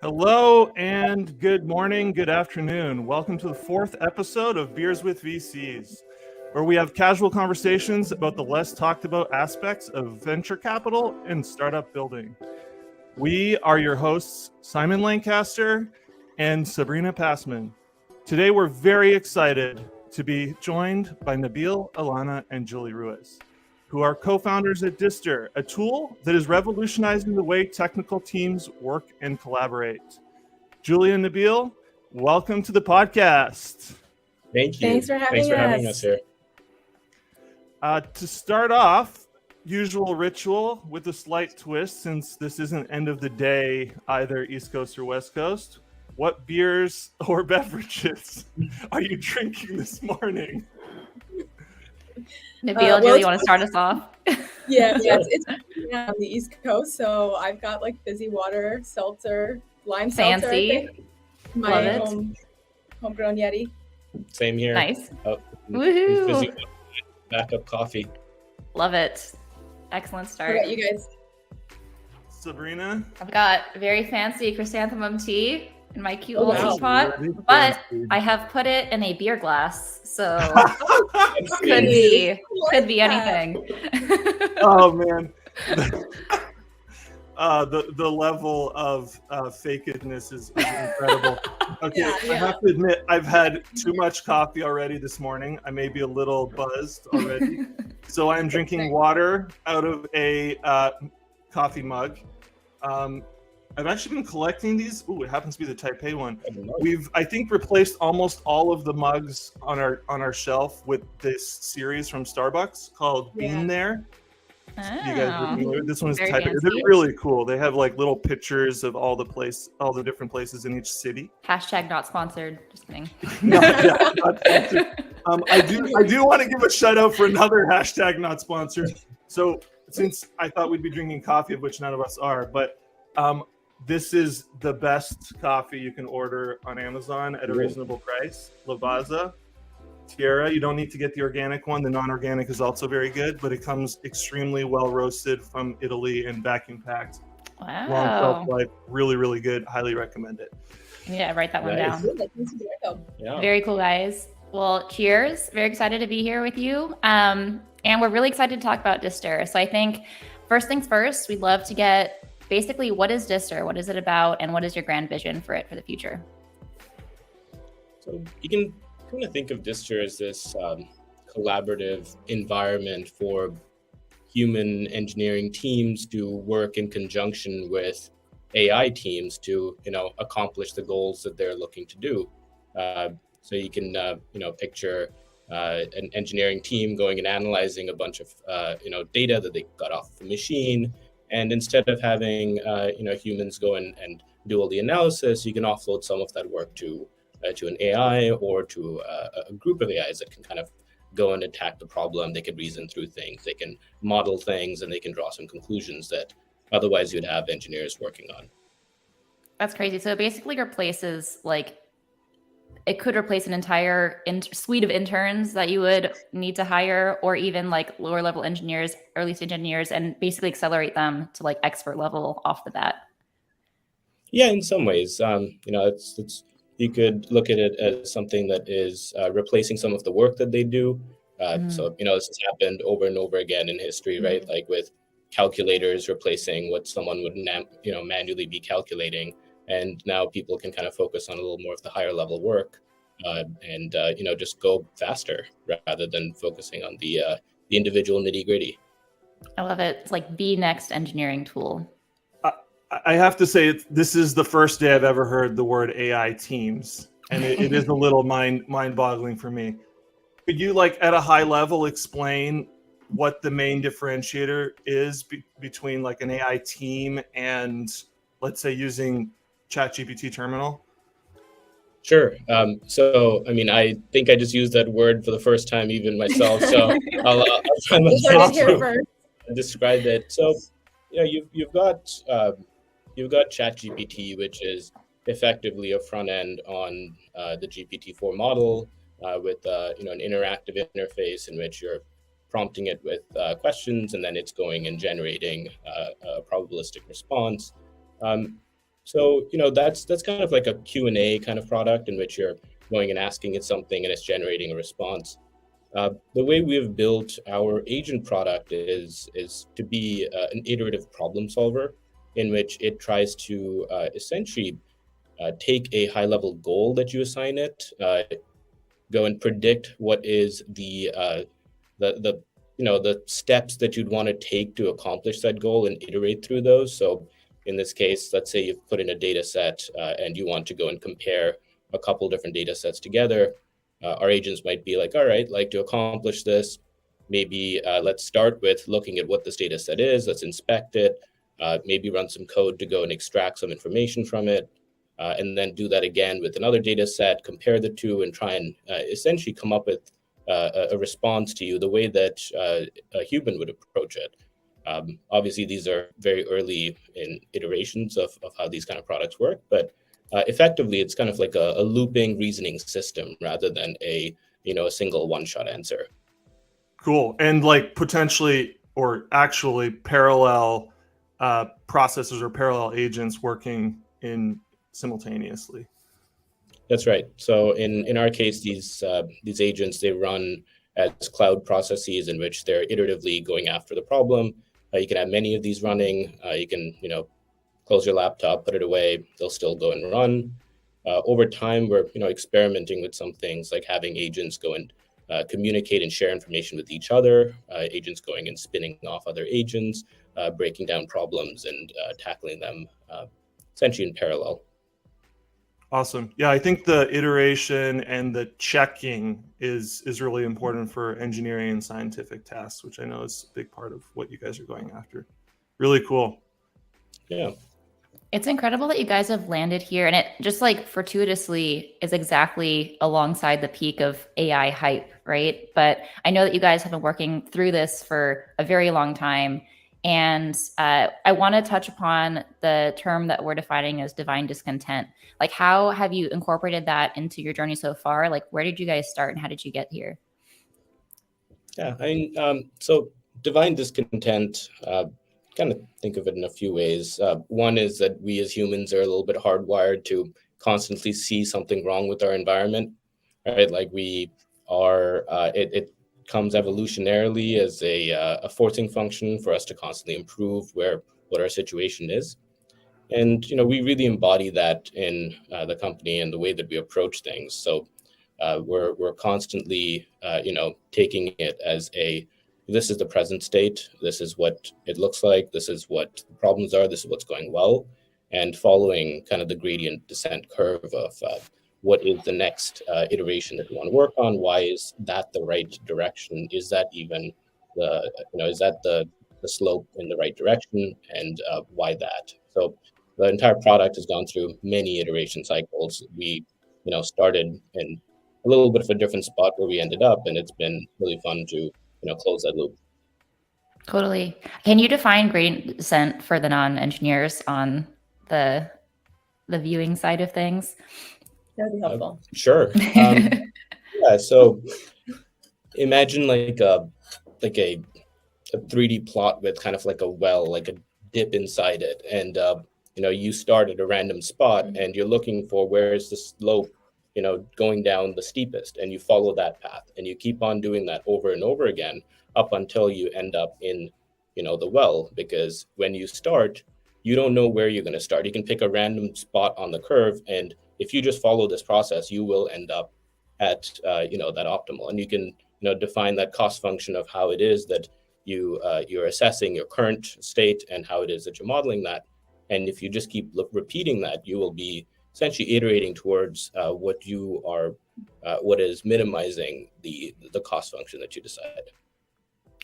Hello and good morning, good afternoon. Welcome to the fourth episode of Beers with VCs, where we have casual conversations about the less talked about aspects of venture capital and startup building. We are your hosts, Simon Lancaster and Sabrina Passman. Today, we're very excited to be joined by Nabeel, Alana, and Julie Ruiz, who are co-founders at Dister, a tool that is revolutionizing the way technical teams work and collaborate. Julie and Nabeel, welcome to the podcast. Thank you. Thanks for having us here. To start off, usual ritual with a slight twist, since this isn't end of the day, either East Coast or West Coast. What beers or beverages are you drinking this morning? Nabeel, Julie, you want to start us off? Yeah, it's on the East Coast, so I've got like fizzy water, seltzer, lime seltzer. Fancy. My homegrown Yeti. Same here. Nice. Woohoo! Fizzy backup coffee. Love it. Excellent start. What about you guys? Sabrina? I've got very fancy chrysanthemum tea in my cute little wow. teapot, but I have put it in a beer glass, so could be anything. Oh man. The level of fakedness is incredible. Okay, Yeah. I have to admit, I've had too much coffee already this morning. I may be a little buzzed already. So I'm drinking water out of a coffee mug. I've actually been collecting these. Ooh, it happens to be the Type A one. We've, I think, replaced almost all of the mugs on our shelf with this series from Starbucks called Bean There. You guys are familiar? This one is Very Type A. fancy. They're really cool. They have like little pictures of all the different places in each city. Hashtag not sponsored. Just kidding. No, yeah, not sponsored. I do want to give a shout out for another hashtag not sponsored. So since I thought we'd be drinking coffee, of which none of us are, but this is the best coffee you can order on Amazon at a reasonable price. Lavazza. Tierra, you don't need to get the organic one. The non-organic is also very good, but it comes extremely well roasted from Italy and vacuum packed. Wow. Long shelf life, really, really good. Highly recommend it. Yeah, write that one down. Yeah. Very cool, guys. Well, cheers. Very excited to be here with you. And we're really excited to talk about Dister. So I think first things first, we'd love to get basically what is Dister? What is it about? And what is your grand vision for it for the future? So you can kind of think of Dister as this collaborative environment for human engineering teams to work in conjunction with AI teams to, accomplish the goals that they're looking to do. So you can, picture an engineering team going and analyzing a bunch of, data that they got off the machine. And instead of having, humans go and do all the analysis, you can offload some of that work to an AI or to a group of AIs that can kind of go and attack the problem. They can reason through things, they can model things, and they can draw some conclusions that otherwise you'd have engineers working on. That's crazy. So it basically replaces it could replace an entire suite of interns that you would need to hire, or even like lower level engineers, early stage engineers, and basically accelerate them to like expert level off the bat. Yeah, in some ways, it's you could look at it as something that is replacing some of the work that they do. So, this has happened over and over again in history, right? Like with calculators replacing what someone would, manually be calculating. And now people can kind of focus on a little more of the higher level work and just go faster rather than focusing on the individual nitty gritty. I love it. It's like the next engineering tool. I have to say, this is the first day I've ever heard the word AI teams, and it is a little mind-boggling for me. Could you, at a high level, explain what the main differentiator is between like an AI team and, let's say, using ChatGPT terminal? Sure. So, I think I just used that word for the first time, even myself. So I'll try myself to describe it. So, you've got ChatGPT, which is effectively a front end on the GPT-4 model with an interactive interface in which you're prompting it with questions, and then it's going and generating a probabilistic response. So, that's kind of like a Q&A kind of product in which you're going and asking it something and it's generating a response. The way we have built our agent product is to be an iterative problem solver in which it tries to essentially take a high level goal that you assign it, go and predict what is the the steps that you'd want to take to accomplish that goal and iterate through those. So in this case, let's say you've put in a data set and you want to go and compare a couple different data sets together. Our agents might be like, all right, like to accomplish this, maybe let's start with looking at what this data set is, let's inspect it, maybe run some code to go and extract some information from it, and then do that again with another data set, compare the two, and try and essentially come up with a response to you the way that a human would approach it. Obviously, these are very early in iterations of how these kind of products work, but effectively, it's kind of like a looping reasoning system rather than a single one-shot answer. Cool. And like potentially or actually parallel processors or parallel agents working in simultaneously. That's right. So in our case, these agents, they run as cloud processes in which they're iteratively going after the problem. You can have many of these running. You can close your laptop, put it away. They'll still go and run. Over time, we're experimenting with some things like having agents go and communicate and share information with each other. Agents going and spinning off other agents, breaking down problems and tackling them essentially in parallel. Awesome. Yeah, I think the iteration and the checking is really important for engineering and scientific tasks, which I know is a big part of what you guys are going after. Really cool. Yeah. It's incredible that you guys have landed here, and it just like fortuitously is exactly alongside the peak of AI hype, right? But I know that you guys have been working through this for a very long time. And I want to touch upon the term that we're defining as divine discontent. Like, how have you incorporated that into your journey so far? Like, where did you guys start and how did you get here? Yeah, so divine discontent, kind of think of it in a few ways. One is that we as humans are a little bit hardwired to constantly see something wrong with our environment, right? Like we are, it comes evolutionarily as a forcing function for us to constantly improve what our situation is. And we really embody that in the company and the way that we approach things. So we're constantly taking it as this is the present state, this is what it looks like, this is what the problems are, this is what's going well, and following kind of the gradient descent curve of what is the next iteration that we want to work on. Why is that the right direction? Is that even is that the slope in the right direction, and why that? So the entire product has gone through many iteration cycles. We started in a little bit of a different spot where we ended up, and it's been really fun to close that loop. Totally. Can you define gradient descent for the non-engineers on the viewing side of things? That'd be helpful. Sure. Yeah. So imagine like a 3D plot with kind of like a well, like a dip inside it, and you start at a random spot, and you're looking for where is the slope going down the steepest, and you follow that path, and you keep on doing that over and over again up until you end up in the well. Because when you start, you don't know where you're going to start. You can pick a random spot on the curve, and if you just follow this process, you will end up at that optimal. And you can define that cost function of how it is that you're assessing your current state and how it is that you're modeling that. And if you just keep repeating that, you will be essentially iterating towards what is minimizing the cost function that you decide.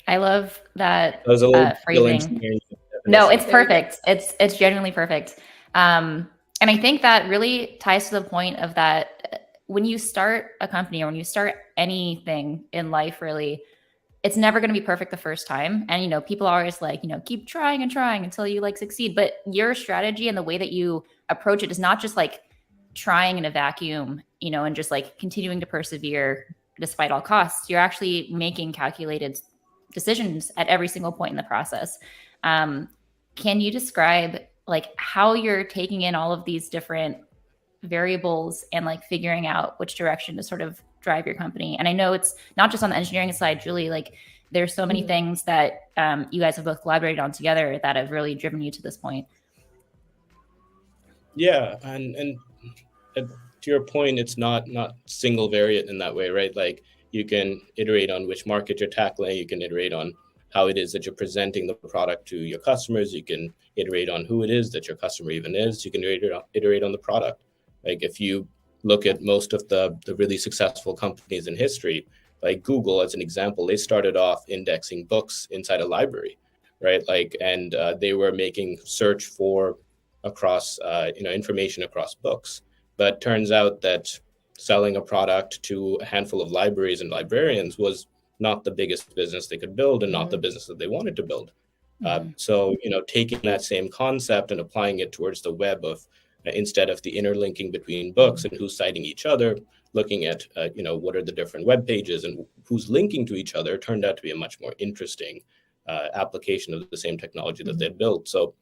I love that was a little phrasing. No, it's perfect. It's genuinely perfect. And I think that really ties to the point of that when you start a company or when you start anything in life, really, it's never going to be perfect the first time. And, people are always like, keep trying and trying until you like succeed. But your strategy and the way that you approach it is not just like trying in a vacuum, and just like continuing to persevere despite all costs. You're actually making calculated decisions at every single point in the process. Can you describe like how you're taking in all of these different variables and like figuring out which direction to sort of drive your company. And I know it's not just on the engineering side, Julie, like there's so many things that you guys have both collaborated on together that have really driven you to this point. Yeah, and to your point, it's not single variant in that way, right? Like you can iterate on which market you're tackling, you can iterate on how it is that you're presenting the product to your customers, you can iterate on who it is that your customer even is, you can iterate on the product. Like if you look at most of the really successful companies in history, like Google as an example, they started off indexing books inside a library, right? Like, and they were making search for across information across books. But turns out that selling a product to a handful of libraries and librarians was not the biggest business they could build, and not the business that they wanted to build. So taking that same concept and applying it towards the web of instead of the interlinking between books and who's citing each other, looking at what are the different web pages and who's linking to each other, turned out to be a much more interesting application of the same technology that they'd built. So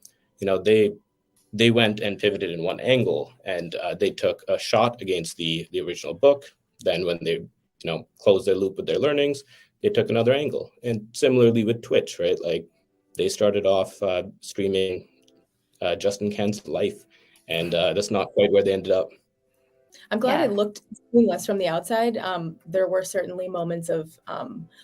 they went and pivoted in one angle, and they took a shot against the original book. Then when they closed their loop with their learnings, they took another angle. And similarly with Twitch, right? Like they started off streaming Justin Ken's life, and that's not quite where they ended up. I'm glad it looked seamless from the outside. There were certainly moments of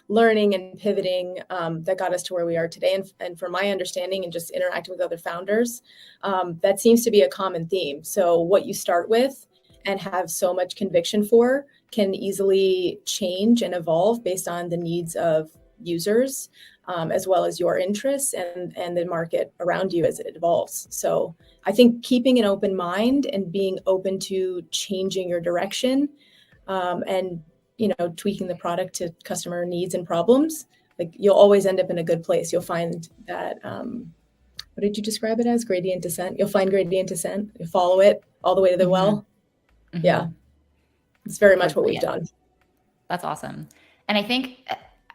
learning and pivoting that got us to where we are today. And from my understanding and just interacting with other founders, that seems to be a common theme. So what you start with and have so much conviction for can easily change and evolve based on the needs of users, as well as your interests and the market around you as it evolves. So I think keeping an open mind and being open to changing your direction and tweaking the product to customer needs and problems, like you'll always end up in a good place. You'll find that what did you describe it as? Gradient descent. You'll find gradient descent. You follow it all the way to the well. Yeah, it's very much what we've done. That's awesome. And I think,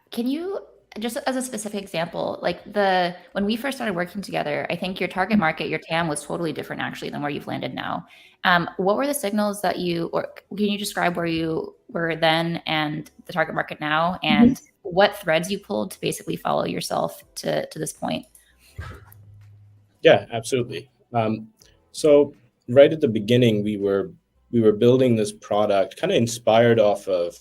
can you, just as a specific example, like when we first started working together, I think your target market, your TAM was totally different actually than where you've landed now. What were the signals that or can you describe where you were then and the target market now, and what threads you pulled to basically follow yourself to this point? Yeah, absolutely. So right at the beginning, we were building this product kind of inspired off of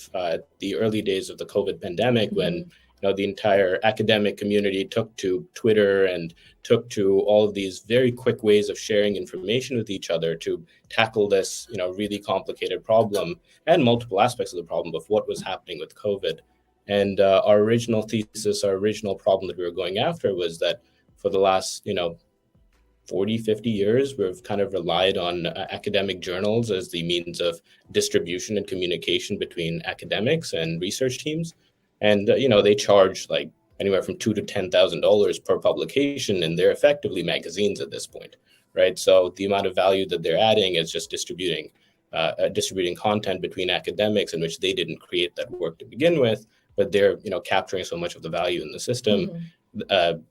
the early days of the COVID pandemic, when the entire academic community took to Twitter and took to all of these very quick ways of sharing information with each other to tackle this, really complicated problem and multiple aspects of the problem of what was happening with COVID. And our original thesis, our original problem that we were going after was that for the last, 40, 50 years, we've kind of relied on academic journals as the means of distribution and communication between academics and research teams. And, they charge like anywhere from $2,000 to $10,000 per publication, and they're effectively magazines at this point, right? So the amount of value that they're adding is just distributing content between academics in which they didn't create that work to begin with, but they're, capturing so much of the value in the system.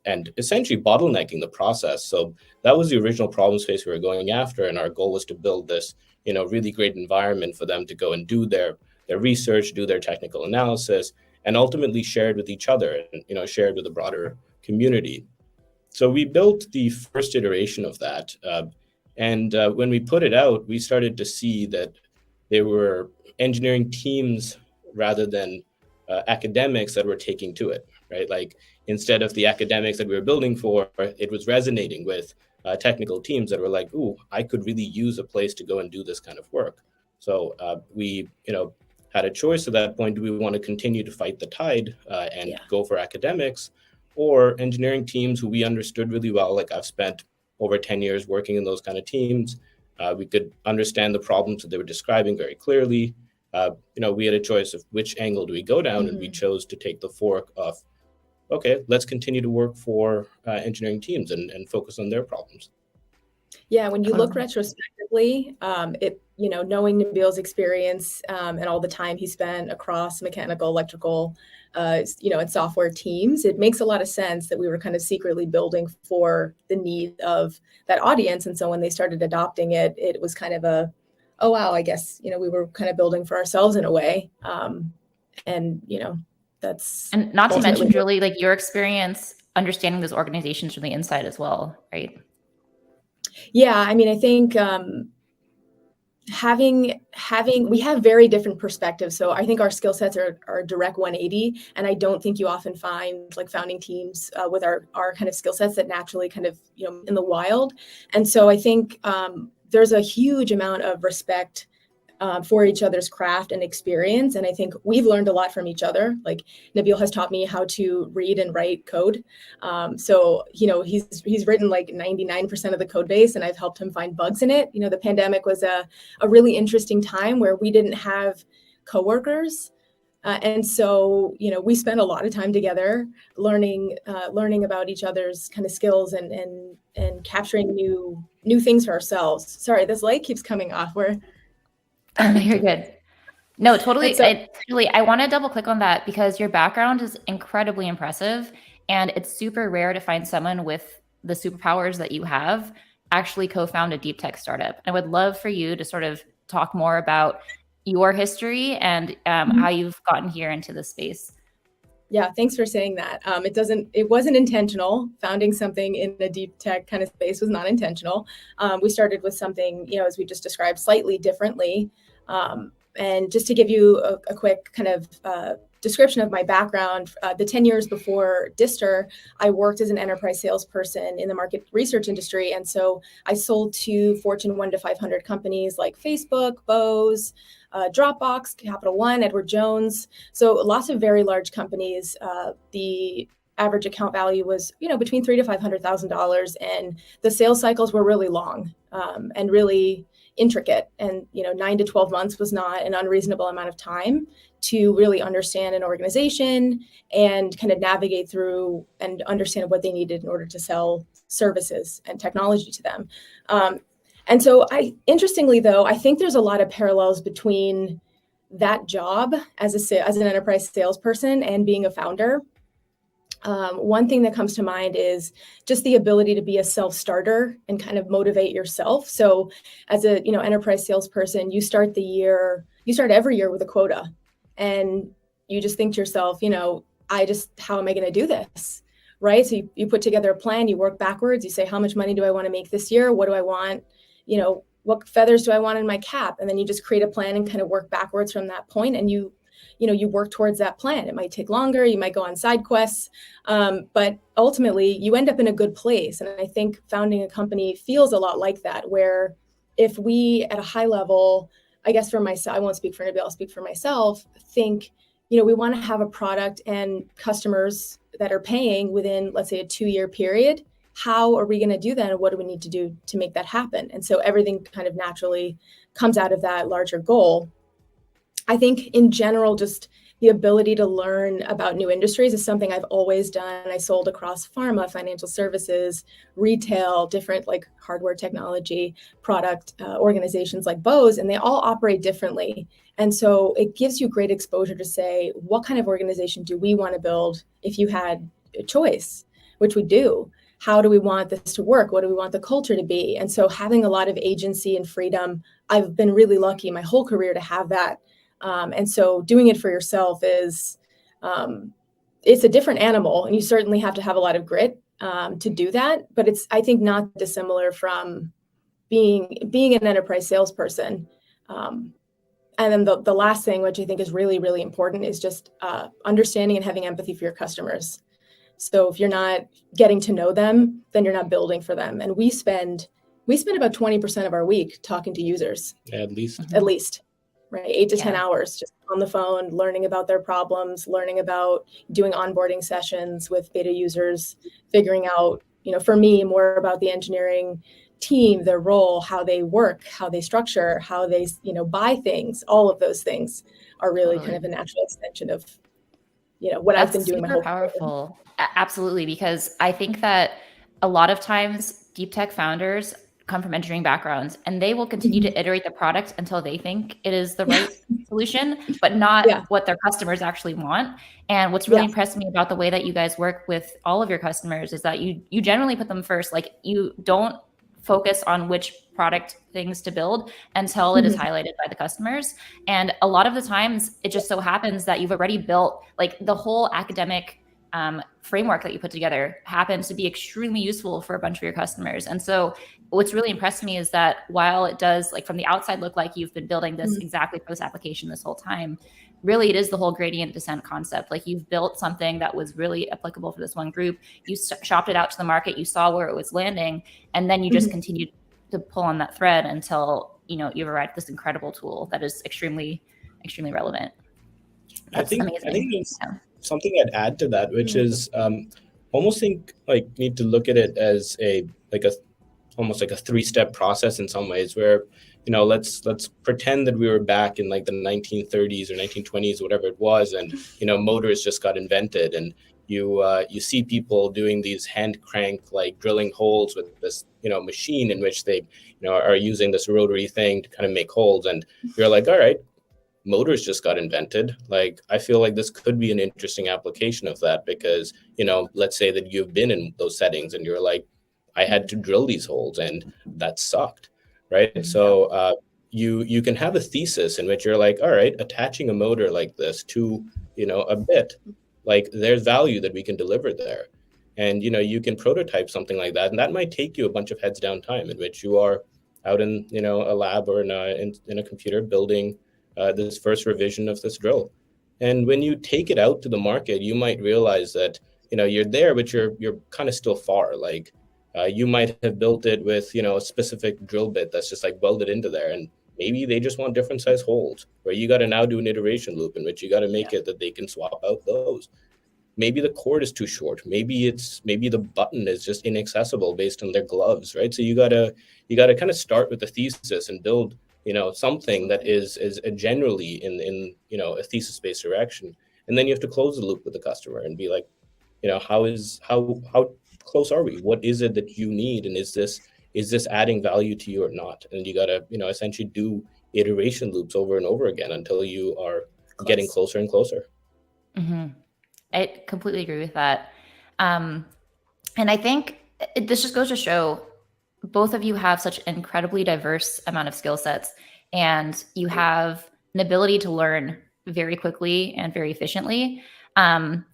And essentially bottlenecking the process. So that was the original problem space we were going after. And our goal was to build this, really great environment for them to go and do their research, do their technical analysis, and ultimately shared with each other and, shared with the broader community. So we built the first iteration of that. And when we put it out, we started to see that there were engineering teams rather than academics that were taking to it, right? Like instead of the academics that we were building for, it was resonating with technical teams that were like, ooh, I could really use a place to go and do this kind of work. So we, had a choice at that point. Do we want to continue to fight the tide and go for academics, or engineering teams who we understood really well? Like I've spent over 10 years working in those kind of teams. We could understand the problems that they were describing very clearly. We had a choice of which angle do we go down, and we chose to take the fork of, okay, let's continue to work for engineering teams and focus on their problems. Yeah, when you look retrospectively, knowing Nabeel's experience and all the time he spent across mechanical, electrical, and software teams, it makes a lot of sense that we were kind of secretly building for the need of that audience. And so when they started adopting it, it was kind of oh wow, I guess we were kind of building for ourselves in a way. That's and not to mention, Julie, like your experience understanding those organizations from the inside as well, right? Yeah, I mean, I think we have very different perspectives. So I think our skill sets are a direct 180, and I don't think you often find like founding teams with our kind of skill sets that naturally kind of in the wild. And so I think there's a huge amount of respect for each other's craft and experience. And I think we've learned a lot from each other. Like Nabeel has taught me how to read and write code. So he's written like 99% of the code base, and I've helped him find bugs in it. The pandemic was a really interesting time where we didn't have coworkers. And so, we spent a lot of time together learning about each other's kind of skills and capturing new things for ourselves. Sorry, this light keeps coming off. You're good. No, totally. I want to double click on that because your background is incredibly impressive, and it's super rare to find someone with the superpowers that you have actually co-found a deep tech startup. I would love for you to sort of talk more about your history and how you've gotten here into this space. Yeah, thanks for saying that. It wasn't intentional. Founding something in the deep tech kind of space was not intentional. We started with something, as we just described, slightly differently. And just to give you a quick kind of description of my background, the 10 years before Dister, I worked as an enterprise salesperson in the market research industry. And so I sold to Fortune 1 to 500 companies like Facebook, Bose, Dropbox, Capital One, Edward Jones. So lots of very large companies. The average account value was, between $300,000 to $500,000, and the sales cycles were really long and really intricate. And 9 to 12 months was not an unreasonable amount of time to really understand an organization and kind of navigate through and understand what they needed in order to sell services and technology to them. And so interestingly though, I think there's a lot of parallels between that job as an enterprise salesperson and being a founder. One thing that comes to mind is just the ability to be a self-starter and kind of motivate yourself. So as a enterprise salesperson, you start every year with a quota, and you just think to yourself, how am I going to do this? Right? So you put together a plan, you work backwards, you say, how much money do I want to make this year? What do I want? What feathers do I want in my cap? And then you just create a plan and kind of work backwards from that point. And you work towards that plan. It might take longer. You might go on side quests, but ultimately you end up in a good place. And I think founding a company feels a lot like that, where if we at a high level, I guess for myself, I won't speak for Nabeel, I'll speak for myself, think, we want to have a product and customers that are paying within, let's say, a 2-year period. How are we going to do that? And what do we need to do to make that happen? And so everything kind of naturally comes out of that larger goal. I think in general, just the ability to learn about new industries is something I've always done. I sold across pharma, financial services, retail, different like hardware technology product organizations like Bose, and they all operate differently. And so it gives you great exposure to say, what kind of organization do we want to build if you had a choice, which we do? How do we want this to work? What do we want the culture to be? And so having a lot of agency and freedom, I've been really lucky my whole career to have that. And so doing it for yourself is, it's a different animal, and you certainly have to have a lot of grit to do that. But it's, I think, not dissimilar from being an enterprise salesperson. And then the last thing, which I think is really, really important, is just understanding and having empathy for your customers. So if you're not getting to know them, then you're not building for them. And we spend about 20% of our week talking to users. At least. Right, 8 to 10 hours just on the phone, learning about their problems, learning about doing onboarding sessions with beta users, figuring out, for me, more about the engineering team, their role, how they work, how they structure, how they, buy things. All of those things are really kind of a natural extension of, what I've been doing my whole career. Powerful. Absolutely, because I think that a lot of times deep tech founders come from engineering backgrounds, and they will continue to iterate the product until they think it is the right solution, but not what their customers actually want. And what's really impressed me about the way that you guys work with all of your customers is that you generally put them first. Like, you don't focus on which product things to build until it is highlighted by the customers. And a lot of the times it just so happens that you've already built, like, the whole academic framework that you put together happens to be extremely useful for a bunch of your customers. And so what's really impressed me is that while it does, like, from the outside look like you've been building this exactly for this application this whole time, really it is the whole gradient descent concept. Like, you've built something that was really applicable for this one group. You shopped it out to the market, you saw where it was landing, and then you just continued to pull on that thread until, you know, you've arrived at this incredible tool that is extremely, extremely relevant. That's amazing. I think there's something I'd add to that, which is almost think like need to look at it as almost like a 3-step process in some ways, where, you know, let's pretend that we were back in like the 1930s or 1920s, whatever it was, and, you know, motors just got invented, and you see people doing these hand crank, like, drilling holes with this, you know, machine in which they, you know, are using this rotary thing to kind of make holes, and you're like, all right, motors just got invented. Like, I feel like this could be an interesting application of that, because, you know, let's say that you've been in those settings and you're like, I had to drill these holes and that sucked, right? So you can have a thesis in which you're like, all right, attaching a motor like this to, you know, a bit, like, there's value that we can deliver there. And, you know, you can prototype something like that, and that might take you a bunch of heads down time in which you are out in, you know, a lab or in a computer building this first revision of this drill. And when you take it out to the market, you might realize that, you know, you're there, but you're kind of still far. Like, you might have built it with, you know, a specific drill bit that's just like welded into there, and maybe they just want different size holes, where you got to now do an iteration loop in which you got to make it that they can swap out those. Maybe the cord is too short. Maybe the button is just inaccessible based on their gloves, right? So you gotta kind of start with the thesis and build, you know, something that is generally in you know, a thesis-based direction, and then you have to close the loop with the customer and be like, you know, how close are we? What is it that you need, and is this adding value to you or not? And you gotta, you know, essentially do iteration loops over and over again until you are getting closer and closer. I completely agree with that, and I think this just goes to show both of you have such an incredibly diverse amount of skill sets, and you have an ability to learn very quickly and very efficiently. And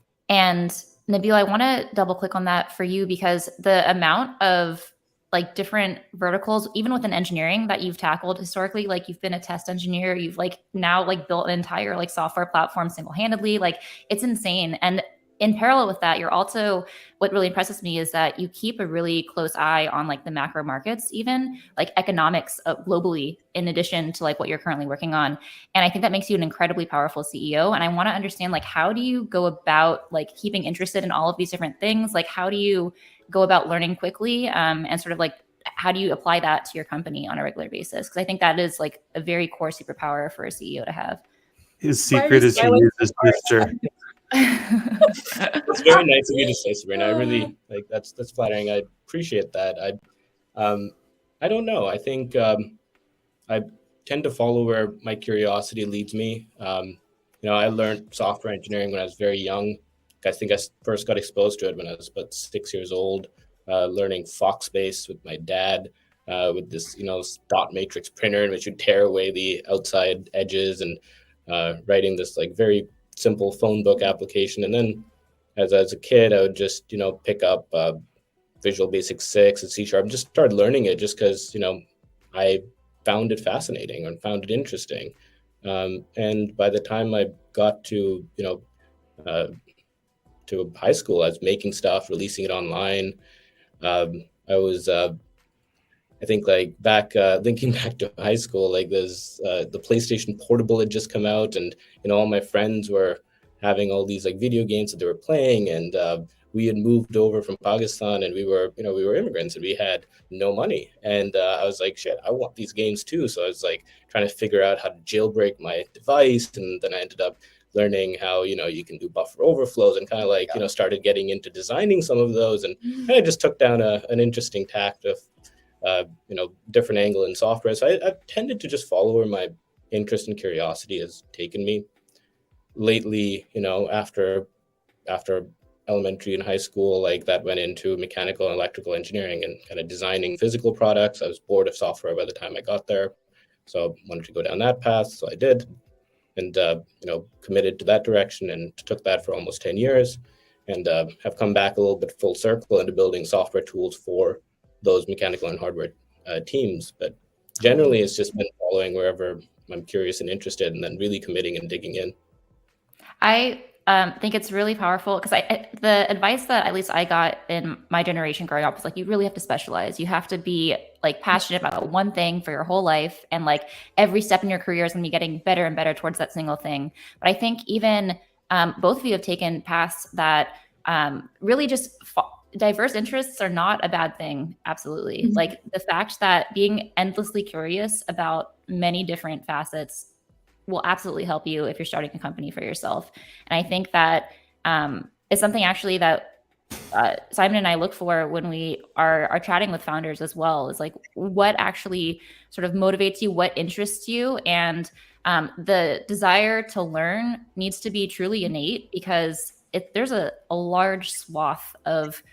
Nabeel, I want to double click on that for you, because the amount of, like, different verticals, even within engineering, that you've tackled historically, like, you've been a test engineer, you've, like, now, like, built an entire, like, software platform single-handedly, like, it's insane. And in parallel with that, you're also, what really impresses me is that you keep a really close eye on, like, the macro markets, even like economics globally, in addition to, like, what you're currently working on. And I think that makes you an incredibly powerful CEO. And I want to understand, like, how do you go about, like, keeping interested in all of these different things? Like, how do you go about learning quickly, and sort of, like, how do you apply that to your company on a regular basis? Because I think that is, like, a very core superpower for a CEO to have. His secret is to use his gesture. It's very nice of you to say, Sabrina. I really, like, that's flattering. I appreciate that. I don't know. I think I tend to follow where my curiosity leads me. You know, I learned software engineering when I was very young. I think I first got exposed to it when I was about 6 years old, learning Foxbase with my dad, with this, you know, dot matrix printer in which you tear away the outside edges, and writing this, like, very simple phone book application. And then as a kid, I would just, you know, pick up Visual Basic 6 and C# and just started learning it just because, you know, I found it fascinating and found it interesting. And by the time I got to, you know, to high school, I was making stuff, releasing it online. I was, I think, like, thinking back to high school, like, there's the PlayStation Portable had just come out, and, you know, all my friends were having all these, like, video games that they were playing, and we had moved over from Pakistan, and we were immigrants, and we had no money, and I was like, shit, I want these games too. So I was, like, trying to figure out how to jailbreak my device, and then I ended up learning how, you know, you can do buffer overflows, and kind of, like, you know, started getting into designing some of those, and kind of just took down an interesting tact of different angle in software. So I've tended to just follow where my interest and curiosity has taken me. Lately, after elementary and high school, like that went into mechanical and electrical engineering and kind of designing physical products. I was bored of software by the time I got there. So I wanted to go down that path. So I did, and, committed to that direction and took that for almost 10 years and have come back a little bit full circle into building software tools for those mechanical and hardware teams. But generally, it's just been following wherever I'm curious and interested, and then really committing and digging in. I think it's really powerful because the advice that at least I got in my generation growing up was like, you really have to specialize. You have to be like passionate about one thing for your whole life. And like every step in your career is going to be getting better and better towards that single thing. But I think even both of you have taken paths that really just diverse interests are not a bad thing. Absolutely. Mm-hmm. Like the fact that being endlessly curious about many different facets will absolutely help you if you're starting a company for yourself. And I think that is something actually that Simon and I look for when we are chatting with founders as well, is like what actually sort of motivates you, what interests you. And the desire to learn needs to be truly innate, because there's a large swath of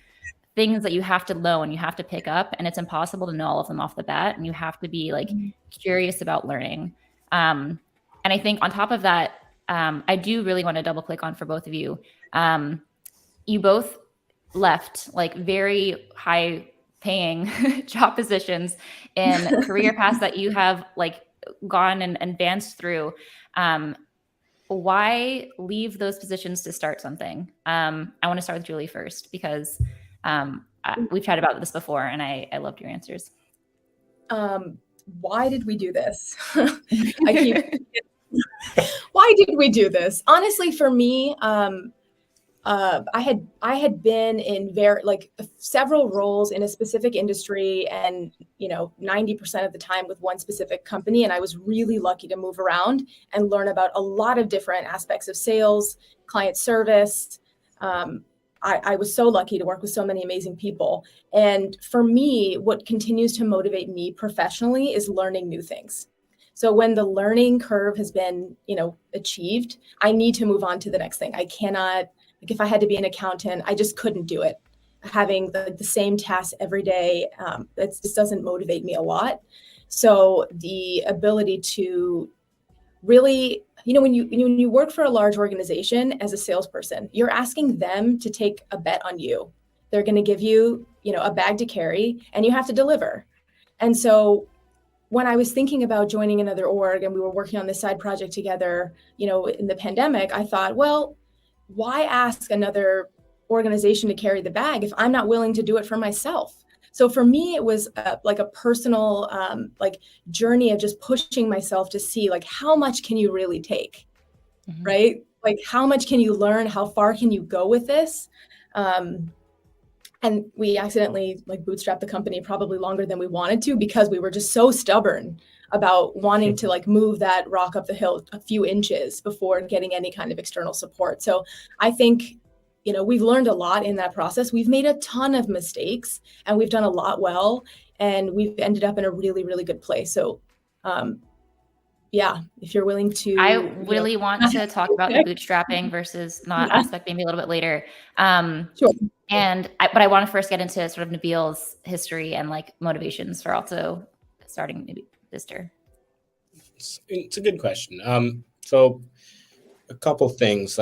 things that you have to know and you have to pick up, and it's impossible to know all of them off the bat. And you have to be like curious about learning. And I think on top of that, I do really want to double click on for both of you. You both left like very high paying job positions in career paths that you have like gone and advanced through. Why leave those positions to start something? I want to start with Julie first, because we've chatted about this before and I loved your answers. Why did we do this? Why did we do this? Honestly, for me, I had been in several roles in a specific industry, and 90% of the time with one specific company, and I was really lucky to move around and learn about a lot of different aspects of sales, client service. I was so lucky to work with so many amazing people. And for me, what continues to motivate me professionally is learning new things. So when the learning curve has been, achieved, I need to move on to the next thing. I cannot, if I had to be an accountant, I just couldn't do it. Having the same tasks every day, that just doesn't motivate me a lot. So the ability to really, when you work for a large organization as a salesperson, you're asking them to take a bet on you. They're going to give you, a bag to carry, and you have to deliver. And so when I was thinking about joining another org and we were working on this side project together, in the pandemic, I thought, well, why ask another organization to carry the bag if I'm not willing to do it for myself? So for me, it was like a personal journey of just pushing myself to see how much can you really take, mm-hmm. right? Like how much can you learn? How far can you go with this? And we accidentally bootstrapped the company probably longer than we wanted to, because we were just so stubborn about wanting to move that rock up the hill a few inches before getting any kind of external support. So I think, we've learned a lot in that process. We've made a ton of mistakes and we've done a lot well, and we've ended up in a really, really good place. So if you're willing to. I really want to talk about the bootstrapping versus not aspect maybe a little bit later. Sure. But I want to first get into sort of Nabeel's history and motivations for also starting maybe Vister. It's a good question. So a couple things,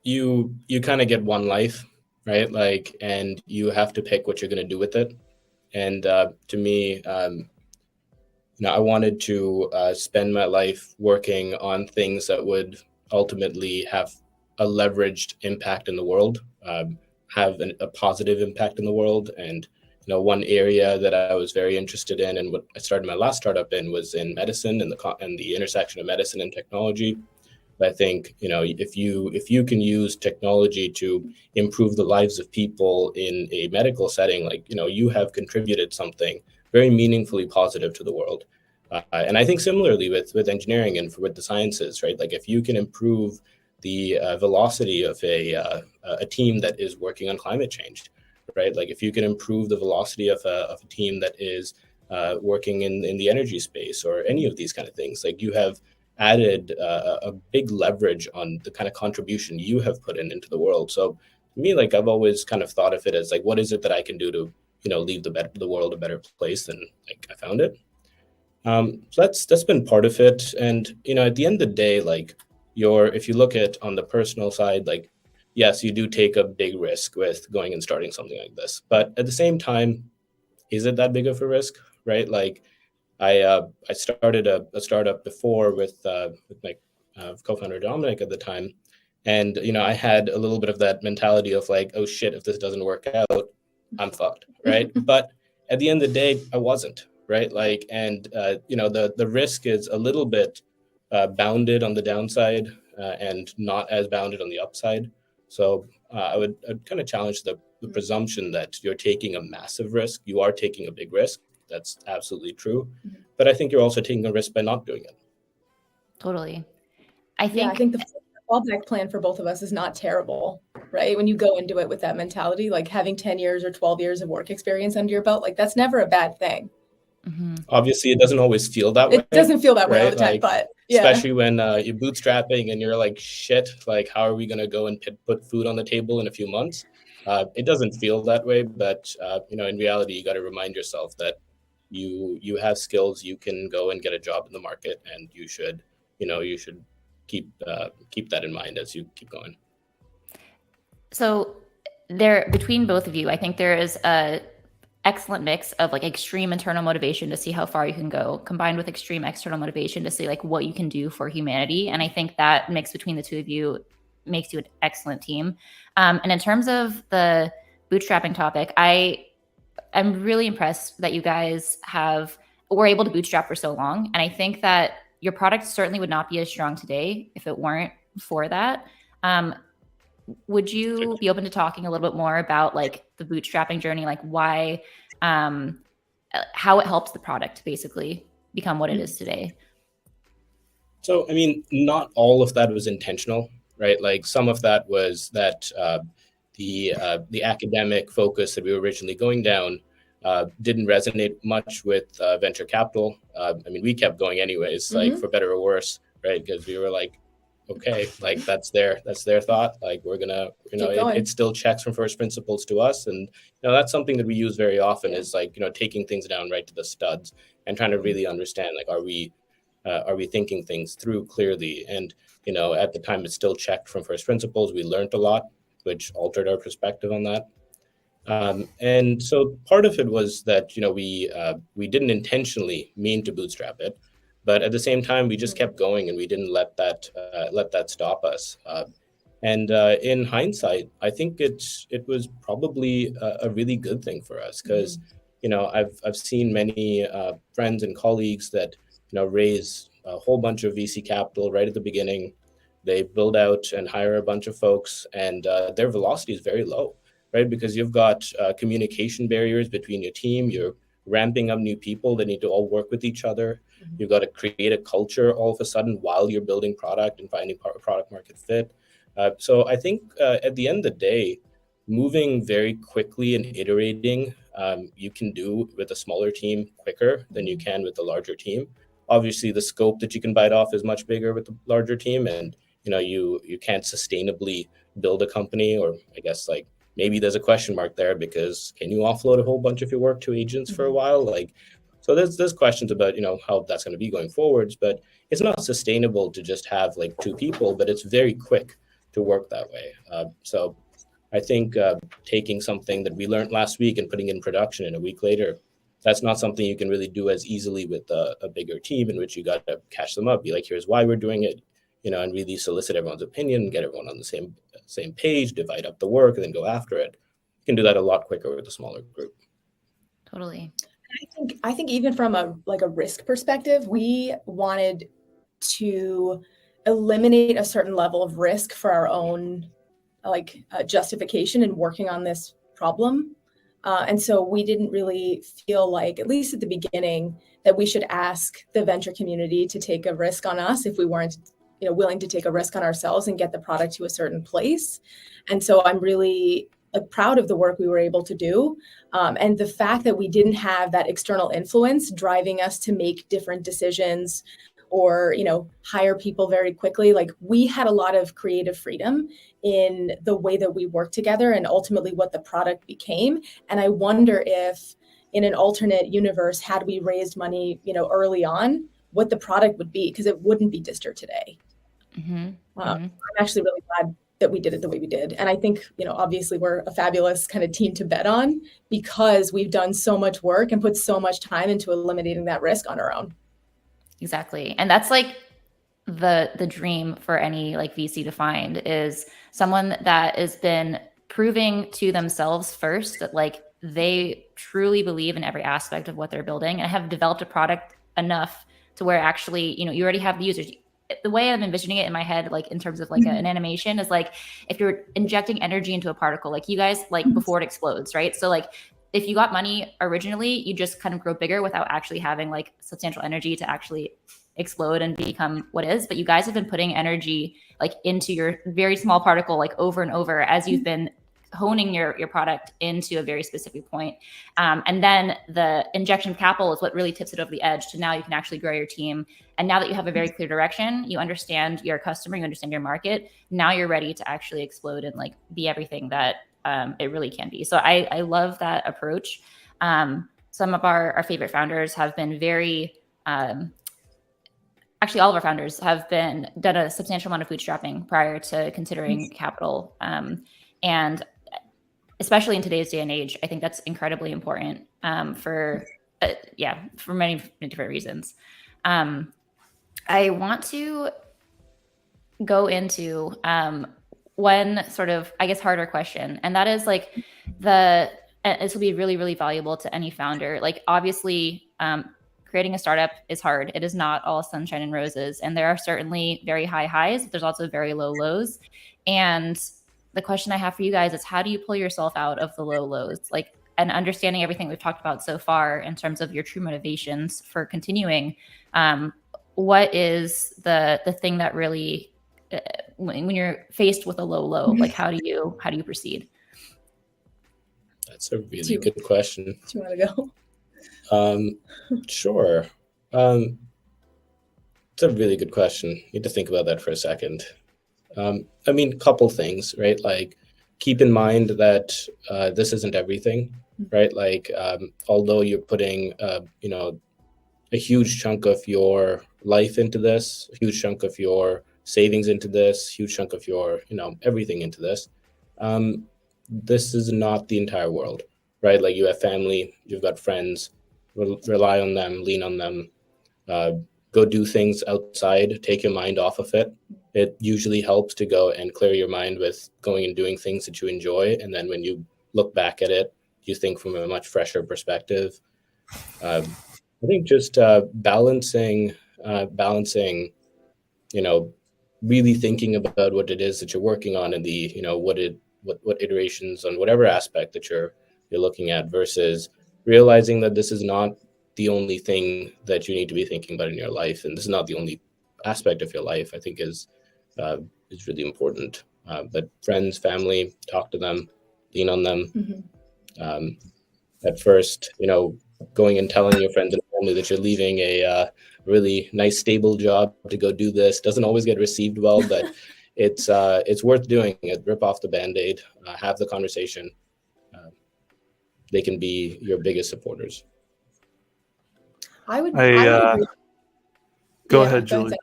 you kind of get one life, right? And you have to pick what you're going to do with it. And to me, I wanted to spend my life working on things that would ultimately have a leveraged impact in the world, have a positive impact in the world. And, one area that I was very interested in and what I started my last startup in was in medicine and the intersection of medicine and technology. But I think, if you can use technology to improve the lives of people in a medical setting, you have contributed something very meaningfully positive to the world. And I think similarly with engineering and with the sciences, right? If you can improve the velocity of a team that is working on climate change, right? Like if you can improve the velocity of a team that is working in the energy space or any of these kind of things, like you have added a big leverage on the kind of contribution you have put into the world. So to me, like I've always kind of thought of it as like, what is it that I can do to, leave the world a better place than like I found it. So that's been part of it. And, at the end of the day, like if you look at on the personal side, like, yes, you do take a big risk with going and starting something like this. But at the same time, is it that big of a risk, right? Like I started a startup before with my co-founder Dominic at the time. And, I had a little bit of that mentality of like, oh shit, if this doesn't work out, I'm fucked, right? But at the end of the day, I wasn't, right? Like, and, the risk is a little bit bounded on the downside and not as bounded on the upside. So I'd kind of challenge the presumption that you're taking a massive risk. You are taking a big risk. That's absolutely true. But I think you're also taking a risk by not doing it. Totally. I think the fallback plan for both of us is not terrible, right? When you go into it with that mentality, like having 10 years or 12 years of work experience under your belt, like that's never a bad thing. Mm-hmm. Obviously, it doesn't always feel that way. It doesn't feel that way all the time, like, but yeah. Especially when you're bootstrapping and you're like, shit, like how are we going to go and put food on the table in a few months? It doesn't feel that way, but in reality, you got to remind yourself that you have skills, you can go and get a job in the market, and you should keep that in mind as you keep going. So between both of you, I think there is a excellent mix of like extreme internal motivation to see how far you can go, combined with extreme external motivation to see like what you can do for humanity. And I think that mix between the two of you makes you an excellent team. And in terms of the bootstrapping topic, I'm really impressed that you guys were able to bootstrap for so long. And I think that your product certainly would not be as strong today if it weren't for that. Would you be open to talking a little bit more about like the bootstrapping journey, like why, how it helps the product basically become what it is today? So, I mean, not all of that was intentional, right? Like some of that was that the academic focus that we were originally going down didn't resonate much with venture capital. I mean, we kept going anyways, like for better or worse, right? Because we were like, okay, like that's their thought. Like we're gonna, it still checks from first principles to us, and that's something that we use very often is like taking things down right to the studs and trying to really understand like are we thinking things through clearly? And at the time it still checked from first principles. We learned a lot, which altered our perspective on that. And so part of it was that we didn't intentionally mean to bootstrap it. But at the same time, we just kept going, and we didn't let that stop us. And in hindsight, I think it was probably a really good thing for us because I've seen many friends and colleagues that raise a whole bunch of VC capital right at the beginning. They build out and hire a bunch of folks, and their velocity is very low, right? Because you've got communication barriers between your team. You're ramping up new people that need to all work with each other. You've got to create a culture all of a sudden while you're building product and finding product market fit. So I think at the end of the day, moving very quickly and iterating, you can do with a smaller team quicker than you can with a larger team. Obviously, the scope that you can bite off is much bigger with the larger team, and you can't sustainably build a company, or I guess like maybe there's a question mark there because can you offload a whole bunch of your work to agents for a while? Like, so there's questions about, how that's going to be going forwards, but it's not sustainable to just have like 2 people, but it's very quick to work that way. So I think taking something that we learned last week and putting in production in a week later, that's not something you can really do as easily with a bigger team in which you got to cash them up, be like, here's why we're doing it, and really solicit everyone's opinion, get everyone on the same page, divide up the work, and then go after it. You can do that a lot quicker with a smaller group. Totally. I think even from a risk perspective, we wanted to eliminate a certain level of risk for our own justification in working on this problem. And so we didn't really feel like, at least at the beginning, that we should ask the venture community to take a risk on us if we weren't willing to take a risk on ourselves and get the product to a certain place. And so I'm really proud of the work we were able to do. And the fact that we didn't have that external influence driving us to make different decisions or, hire people very quickly. Like, we had a lot of creative freedom in the way that we worked together and ultimately what the product became. And I wonder if in an alternate universe, had we raised money, early on, what the product would be, because it wouldn't be Distor today. I'm actually really glad that we did it the way we did. And I think, obviously we're a fabulous kind of team to bet on because we've done so much work and put so much time into eliminating that risk on our own. Exactly. And that's like the dream for any like VC to find is someone that has been proving to themselves first that like they truly believe in every aspect of what they're building and have developed a product enough to where actually, you already have the users. The way I'm envisioning it in my head, like in terms of like an animation is like, if you're injecting energy into a particle, like you guys, like before it explodes, right? So like, if you got money originally, you just kind of grow bigger without actually having like substantial energy to actually explode and become what is. But you guys have been putting energy like into your very small particle, like over and over as you've been honing your product into a very specific point. And then the injection of capital is what really tips it over the edge to now you can actually grow your team. And now that you have a very clear direction, you understand your customer, you understand your market. Now you're ready to actually explode and like be everything that it really can be. So I love that approach. Some of our favorite founders have been very, actually all of our founders have done a substantial amount of bootstrapping prior to considering capital. And especially in today's day and age, I think that's incredibly important for many different reasons. I want to go into one sort of, I guess, harder question. And that is like this will be really, really valuable to any founder. Like obviously creating a startup is hard. It is not all sunshine and roses. And there are certainly very high highs, but there's also very low lows. And the question I have for you guys is how do you pull yourself out of the low lows? Like, and understanding everything we've talked about so far in terms of your true motivations for continuing, what is the thing that really when you're faced with a low low, like how do you proceed? That's a really good question. Do you want to go? Sure. It's a really good question. You need to think about that for a second. I mean, couple things, right? Like keep in mind that this isn't everything, right? Like although you're putting a huge chunk of your life into this, a huge chunk of your savings into this, huge chunk of your, everything into this. This is not the entire world, right? Like you have family, you've got friends, rely on them, lean on them, go do things outside, take your mind off of it. It usually helps to go and clear your mind with going and doing things that you enjoy. And then when you look back at it, you think from a much fresher perspective. I think just balancing, really thinking about what it is that you're working on and the, what iterations on whatever aspect that you're looking at versus realizing that this is not the only thing that you need to be thinking about in your life. And this is not the only aspect of your life, I think is really important. But friends, family, talk to them, lean on them. At first, going and telling your friends and family that you're leaving a really nice, stable job to go do this doesn't always get received well, but it's worth doing it. Rip off the Band-Aid, have the conversation. They can be your biggest supporters. I would agree. Go ahead, Julie.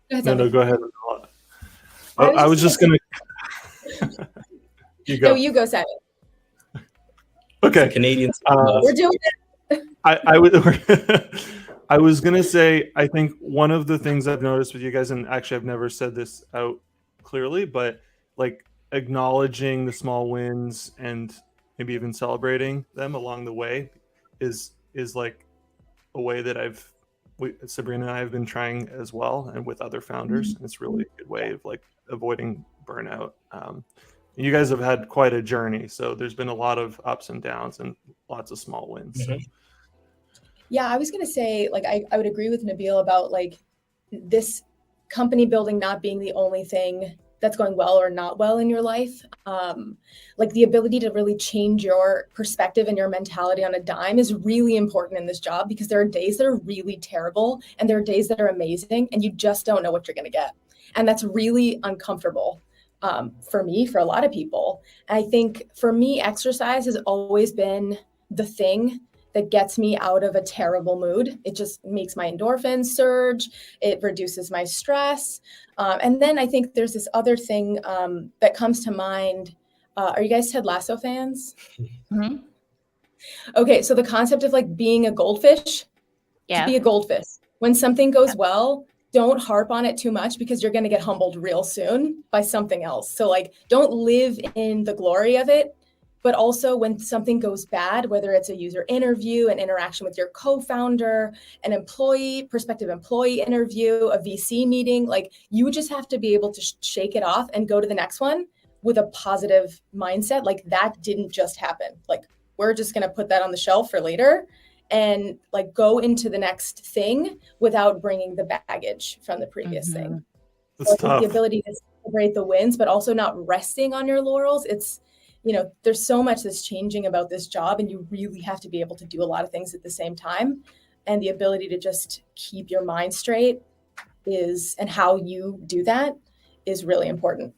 No, go ahead. I was just going to... You go. No, you go, Simon. Okay. Canadians. We're doing it. I was going to say, I think one of the things I've noticed with you guys, and actually I've never said this out clearly, but like acknowledging the small wins and maybe even celebrating them along the way is like a way that Sabrina and I have been trying as well, and with other founders. And it's really a good way of like avoiding burnout. You guys have had quite a journey, so there's been a lot of ups and downs and lots of small wins. So. Yeah, I was going to say, like, I would agree with Nabeel about like this company building not being the only thing that's going well or not well in your life. Like the ability to really change your perspective and your mentality on a dime is really important in this job, because there are days that are really terrible and there are days that are amazing, and you just don't know what you're going to get. And that's really uncomfortable for me, for a lot of people. And I think for me, exercise has always been the thing that gets me out of a terrible mood. It just makes my endorphins surge. It reduces my stress. And then I think there's this other thing that comes to mind. Are you guys Ted Lasso fans? Mm-hmm. Okay, so the concept of like being a goldfish, Yeah. to be a goldfish. When something goes well, don't harp on it too much, because you're going to get humbled real soon by something else. So like, don't live in the glory of it. But also when something goes bad, whether it's a user interview, an interaction with your co-founder, an prospective employee interview, a VC meeting, like you just have to be able to shake it off and go to the next one with a positive mindset. Like that didn't just happen. Like we're just going to put that on the shelf for later and like go into the next thing without bringing the baggage from the previous thing. That's so tough. The ability to celebrate the wins, but also not resting on your laurels. It's, there's so much that's changing about this job, and you really have to be able to do a lot of things at the same time. And the ability to just keep your mind straight and how you do that is really important.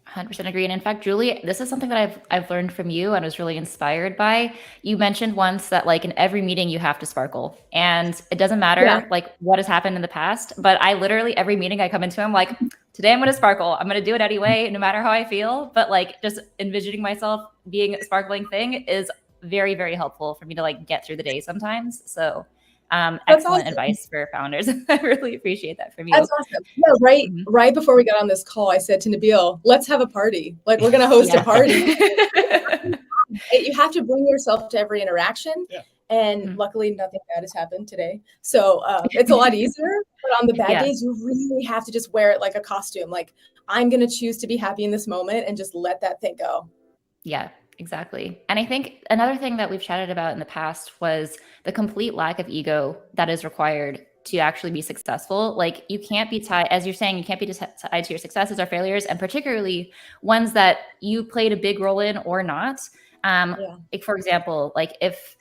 100% agree. And in fact, Julie, this is something that I've learned from you and was really inspired by. You mentioned once that like in every meeting you have to sparkle, and it doesn't matter like what has happened in the past, but I literally every meeting I come into, I'm like, today I'm going to sparkle. I'm going to do it anyway, no matter how I feel. But like just envisioning myself being a sparkling thing is very, very helpful for me to like get through the day sometimes. So excellent advice for founders. I really appreciate that from you. That's awesome. Yeah, right before we got on this call, I said to Nabeel, let's have a party. Like we're going to host a party. You have to bring yourself to every interaction. Yeah. And luckily nothing bad has happened today. So it's a lot easier. But on the bad days, you really have to just wear it like a costume. Like I'm going to choose to be happy in this moment and just let that thing go. Yeah. Exactly. And I think another thing that we've chatted about in the past was the complete lack of ego that is required to actually be successful. Like you can't be tied, as you're saying, you can't be tied to your successes or failures, and particularly ones that you played a big role in or not. Like for example, like if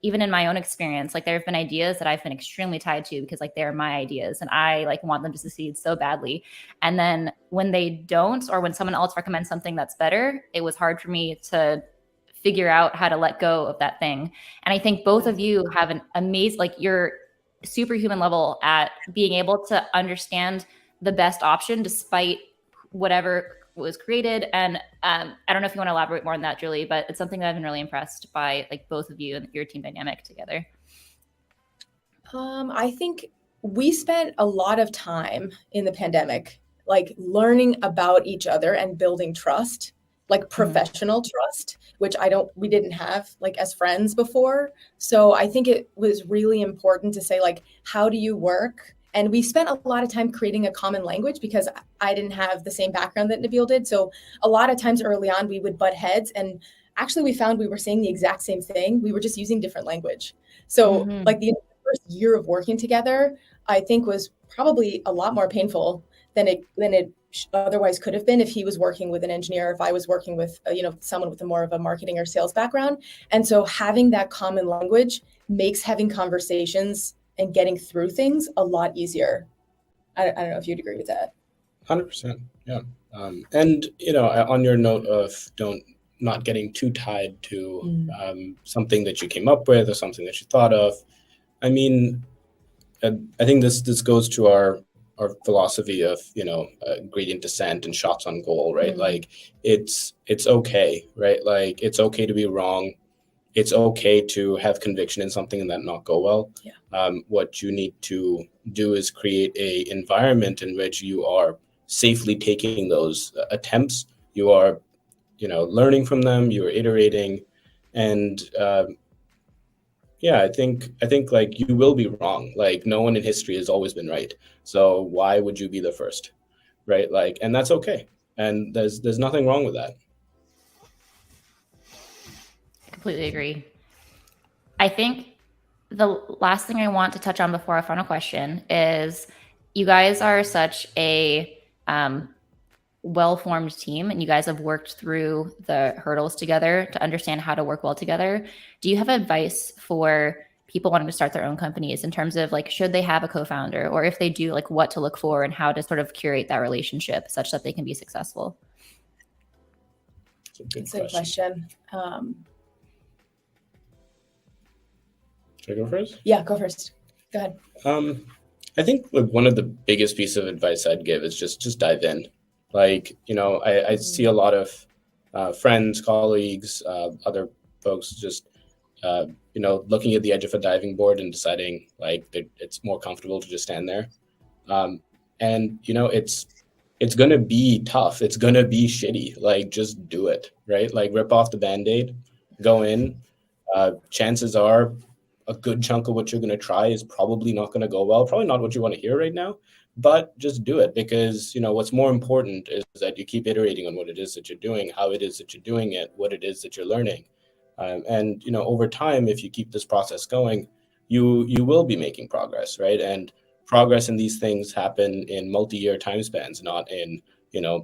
even in my own experience, like there have been ideas that I've been extremely tied to because like they're my ideas and I like want them to succeed so badly. And then when they don't, or when someone else recommends something that's better, it was hard for me to figure out how to let go of that thing. And I think both of you have an amazing, like you're superhuman level at being able to understand the best option despite whatever was created. And I don't know if you want to elaborate more on that, Julie, but it's something that I've been really impressed by, like both of you and your team dynamic together. I think we spent a lot of time in the pandemic, like learning about each other and building trust, like professional trust, which we didn't have like as friends before. So I think it was really important to say, like, how do you work? And we spent a lot of time creating a common language because I didn't have the same background that Nabeel did. So a lot of times early on, we would butt heads. And actually, we found we were saying the exact same thing. We were just using different language. So like the first year of working together, I think was probably a lot more painful than it otherwise could have been if he was working with an engineer, if I was working with someone with a more of a marketing or sales background. And so having that common language makes having conversations and getting through things a lot easier. I don't know if you'd agree with that. 100%. Yeah. And, on your note of not getting too tied to something that you came up with or something that you thought of. I mean, I think this goes to our philosophy of, gradient descent and shots on goal, right? Like it's okay, right? Like it's okay to be wrong. It's okay to have conviction in something and that not go well. Yeah. What you need to do is create a environment in which you are safely taking those attempts. You are, learning from them. You are iterating, and I think like you will be wrong. Like no one in history has always been right. So why would you be the first, right? Like, and that's okay. And there's nothing wrong with that. Completely agree. I think the last thing I want to touch on before our final question is you guys are such a well-formed team and you guys have worked through the hurdles together to understand how to work well together, do you have advice for people wanting to start their own companies in terms of like, should they have a co-founder, or if they do, like what to look for and how to sort of curate that relationship such that they can be successful? That's a good question. Should I go first? Yeah, go first. Go ahead. I think like one of the biggest pieces of advice I'd give is just dive in. Like, I see a lot of friends, colleagues, other folks just, looking at the edge of a diving board and deciding like that it's more comfortable to just stand there. And it's going to be tough. It's going to be shitty. Like, just do it, right? Like, rip off the Band-Aid, go in. Chances are a good chunk of what you're going to try is probably not going to go well. Probably not what you want to hear right now, but just do it, because, what's more important is that you keep iterating on what it is that you're doing, how it is that you're doing it, what it is that you're learning. And, over time, if you keep this process going, you will be making progress, right? And progress in these things happen in multi-year time spans, not in,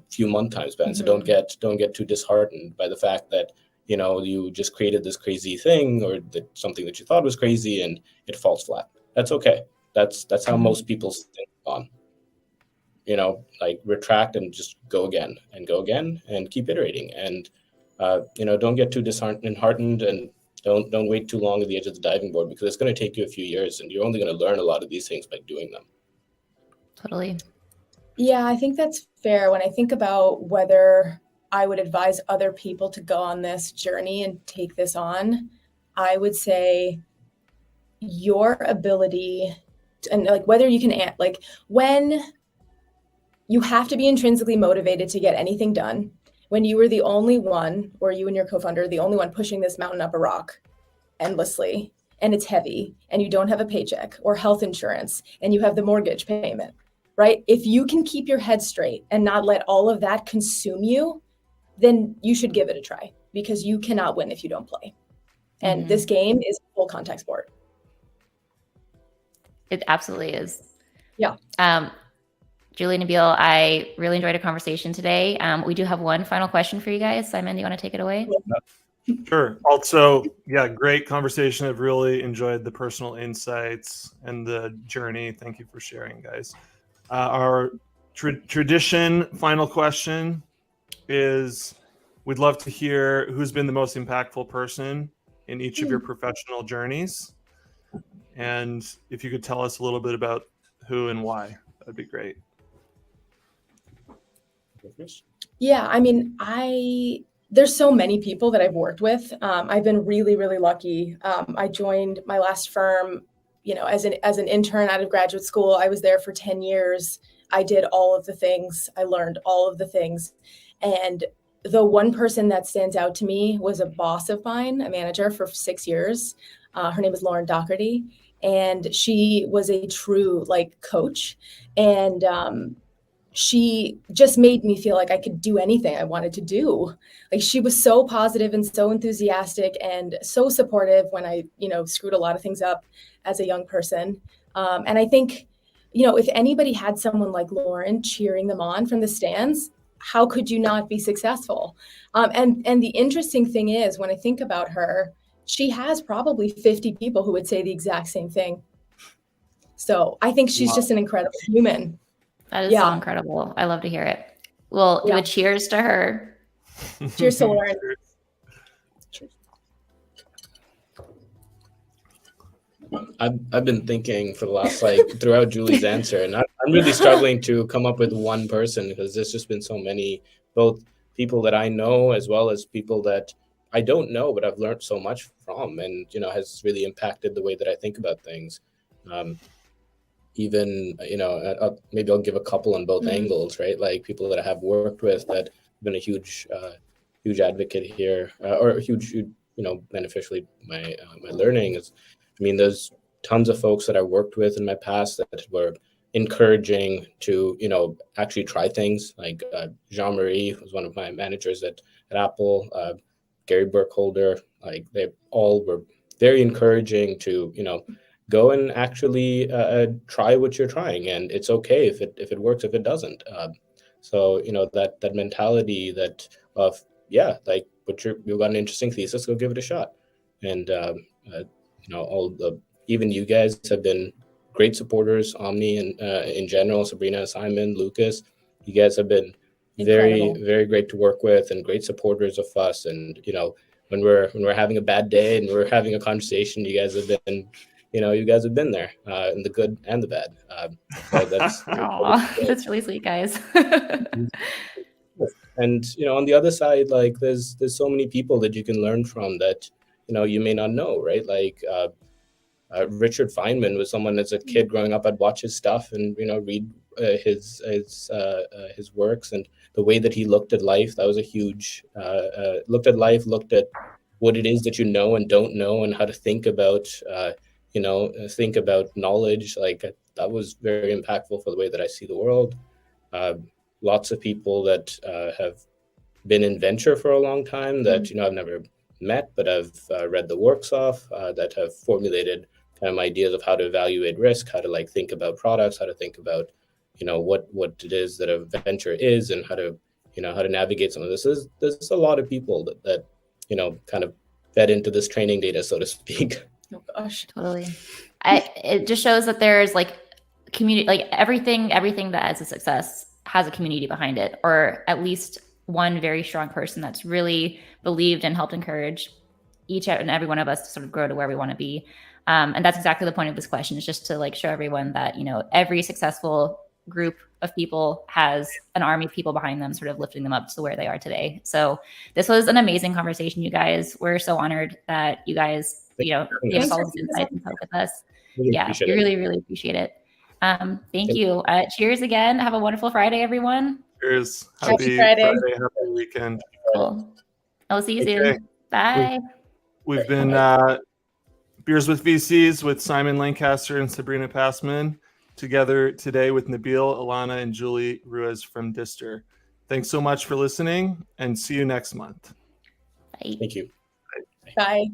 few month time spans. So don't get too disheartened by the fact that, you just created this crazy thing or something that you thought was crazy and it falls flat. That's okay. That's how most people think on, like retract and just go again and keep iterating. And, don't get too disheartened and don't wait too long at the edge of the diving board, because it's going to take you a few years and you're only going to learn a lot of these things by doing them. Totally. Yeah, I think that's fair. When I think about whether I would advise other people to go on this journey and take this on, I would say your ability and like whether you can, like when you have to be intrinsically motivated to get anything done, when you were the only one, or you and your co-founder, the only one pushing this mountain up a rock endlessly, and it's heavy, and you don't have a paycheck or health insurance, and you have the mortgage payment, right? If you can keep your head straight and not let all of that consume you, then you should give it a try, because you cannot win if you don't play. And this game is a full contact sport. It absolutely is. Yeah. Julie, Nabeel, I really enjoyed a conversation today. We do have one final question for you guys. Simon, do you want to take it away? Sure. Also, yeah, great conversation. I've really enjoyed the personal insights and the journey. Thank you for sharing, guys. Our tradition final question is, we'd love to hear who's been the most impactful person in each of your professional journeys. And if you could tell us a little bit about who and why, that'd be great. Yeah, I mean, there's so many people that I've worked with. I've been really, really lucky. I joined my last firm, as an intern out of graduate school. I was there for 10 years. I did all of the things. I learned all of the things. And the one person that stands out to me was a boss of mine, a manager for 6 years. Her name is Lauren Doherty, and she was a true coach. And she just made me feel like I could do anything I wanted to do. Like, she was so positive and so enthusiastic and so supportive when I, screwed a lot of things up as a young person. And I think, if anybody had someone like Lauren cheering them on from the stands, how could you not be successful? And the interesting thing is, when I think about her, she has probably 50 people who would say the exact same thing. So I think she's just an incredible human. That is so incredible. I love to hear it. Well, do a cheers to her. Cheers to Lauren. Cheers. I've been thinking for the last throughout Julie's answer, and I'm really struggling to come up with one person, because there's just been so many, both people that I know as well as people that I don't know, but I've learned so much from, and has really impacted the way that I think about things. Even maybe I'll give a couple on both angles, right? Like people that I have worked with that have been a huge advocate here, or huge beneficially my learning is. I mean, there's tons of folks that I worked with in my past that were encouraging to actually try things. Like Jean-Marie was one of my managers at Apple. Gary Burkholder, they all were very encouraging to go and actually try what you're trying, and it's okay if it works, if it doesn't. So, that mentality that of, yeah, like, but you've got an interesting thesis, go give it a shot. And, even you guys have been great supporters, Omni, and in general, Sabrina, Simon, Lucas, you guys have been Incredible. very, very great to work with and great supporters of us. And, when we're having a bad day and we're having a conversation, you guys have been there in the good and the bad. So that's that's really sweet, guys. And on the other side, like there's so many people that you can learn from that you may not know, right? Like Richard Feynman was someone as a kid growing up, I'd watch his stuff and read his works, and the way that he looked at life, that was a huge looked at life, looked at what it is that you know and don't know, and how to think about knowledge. Like that was very impactful for the way that I see the world. Lots of people that have been in venture for a long time that I've never met, but I've read the works of, that have formulated kind of ideas of how to evaluate risk, how to like think about products, how to think about what it is that a venture is, and how to navigate some of this. There's a lot of people that kind of fed into this training data, so to speak. Oh gosh, totally. It just shows that there's like community, like everything that has a success has a community behind it, or at least one very strong person that's really believed and helped encourage each and every one of us to sort of grow to where we want to be. And that's exactly the point of this question, is just to like show everyone that, every successful group of people has an army of people behind them, sort of lifting them up to where they are today. So this was an amazing conversation, you guys. We're so honored that you guys, give us all this insight and help with us. We really, really appreciate it. Thank you. Cheers again. Have a wonderful Friday, everyone. Cheers. Happy Friday. Happy weekend. Cool. I'll see you soon. Bye. We've been Beers with VCs with Simon Lancaster and Sabrina Passman, together today with Nabeel, Alana, and Julie Ruiz from Dister. Thanks so much for listening, and see you next month. Bye. Thank you. Bye.